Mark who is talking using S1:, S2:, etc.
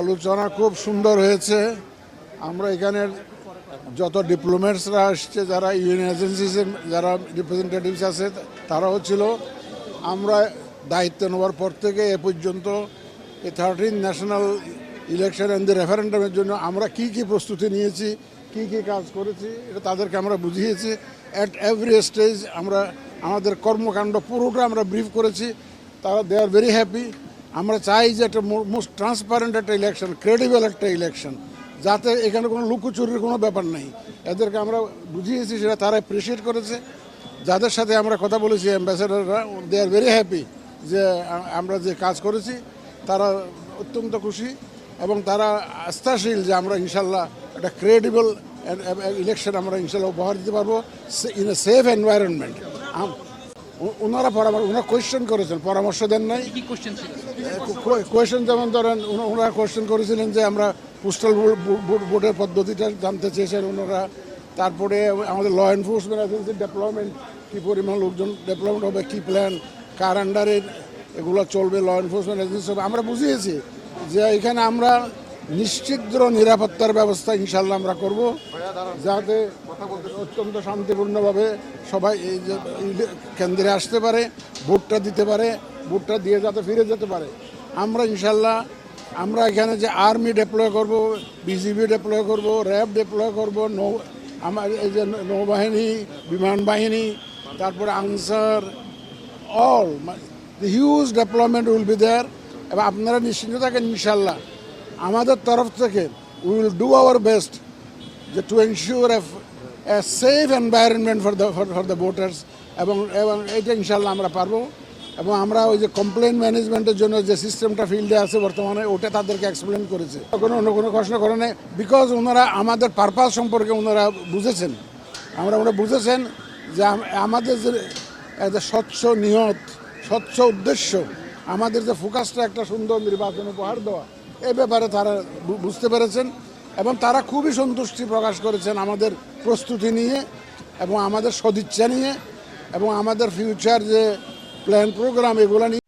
S1: আলোচনা খুব সুন্দর হয়েছে। আমরা এখানের যত ডিপ্লোম্যাটসরা আসছে, যারা ইউএন এজেন্সিসের যারা রিপ্রেজেন্টেটিভস আছে তারাও ছিল। আমরা দায়িত্ব নেওয়ার পর থেকে এ পর্যন্ত এই 13 ন্যাশনাল ইলেকশন অ্যান্ড দি রেফারেন্ডামের জন্য আমরা কি কি প্রস্তুতি নিয়েছি, কি কি কাজ করেছি, এটা তাদেরকে আমরা বুঝিয়েছি। অ্যাট এভরি স্টেজ আমরা আমাদের কর্মকাণ্ড পুরোটা আমরা ব্রিফ করেছি। তারা দে আর ভেরি হ্যাপি। আমরা চাই যে একটা মোস্ট ট্রান্সপারেন্ট একটা ইলেকশন, ক্রেডিবল একটা ইলেকশন, যাতে এখানে কোনো লুকোচুরির কোনো ব্যাপার নেই। এদেরকে আমরা বুঝিয়েছি, সেটা তারা অ্যাপ্রিসিয়েট করেছে। যাদের সাথে আমরা কথা বলেছি অ্যাম্বাসেডাররা, দে আর ভেরি হ্যাপি যে আমরা যে কাজ করেছি, তারা অত্যন্ত খুশি এবং তারা আস্থাশীল যে আমরা ইনশাল্লাহ একটা ক্রেডিবল ইলেকশন আমরা ইনশাল্লাহ উপহার দিতে পারবো ইন এ সেফ এনভায়রনমেন্ট। ওনারা কোয়েশ্চেন করেছেন, পরামর্শ দেন নাই। কোয়েশ্চেন যেমন ধরেন, ওনারা কোয়েশ্চেন করেছিলেন যে আমরা পোস্টাল ভোটের পদ্ধতিটা জানতে চেয়েছেন ওনারা। তারপরে আমাদের ল এনফোর্সমেন্ট এজেন্সির ডেভেলপমেন্ট, কী পরিমাণ লোকজন ডেভেলপমেন্ট হবে, কী প্ল্যান, কার আন্ডারে এগুলো চলবে, ল এনফোর্সমেন্ট এজেন্সি হবে। আমরা বুঝিয়েছি যে এখানে আমরা নিশ্চিদ্র নিরাপত্তার ব্যবস্থা ইনশাল্লাহ আমরা করব, যাতে অত্যন্ত শান্তিপূর্ণভাবে সবাই এই যে কেন্দ্রে আসতে পারে, ভোটটা দিতে পারে, ভোটটা দিয়ে যাতে ফিরে যেতে পারে। আমরা ইনশাল্লাহ আমরা এখানে যে আর্মি ডেপ্লয় করব, বিজিবি ডেপ্লয় করব, র্যাব ডেপ্লয় করব, আমার এই যে নৌবাহিনী, বিমান বাহিনী, তারপরে Ansar, all the huge development will be there. এবং আপনারা নিশ্চিন্ত থাকেন ইনশাল্লাহ আমাদের তরফ থেকে we will do our best যে to ensure a safe environment for the voters. এবং এইটা ইনশাল্লাহ আমরা পারবো। এবং আমরা ওই যে কমপ্লেন ম্যানেজমেন্টের জন্য যে সিস্টেমটা ফিল্ডে আছে বর্তমানে, ওটা তাদেরকে এক্সপ্লেন করেছে। অন্য কোনো প্রশ্ন করে নেই, বিকজ ওনারা আমাদের পারপাস সম্পর্কে ওনারা বুঝেছেন। আমরা বুঝেছেন যে আমাদের যে স্বচ্ছ নিয়ত, স্বচ্ছ উদ্দেশ্য, আমাদের যে ফোকাসটা একটা সুন্দর নির্বাচন উপহার দেওয়া, এ ব্যাপারে তারা বুঝতে পেরেছেন এবং তারা খুবই সন্তুষ্টি প্রকাশ করেছেন আমাদের প্রস্তুতি নিয়ে এবং আমাদের সদিচ্ছা নিয়ে এবং আমাদের ফিউচার যে প্ল্যান প্রোগ্রাম, এগুলো নিয়ে।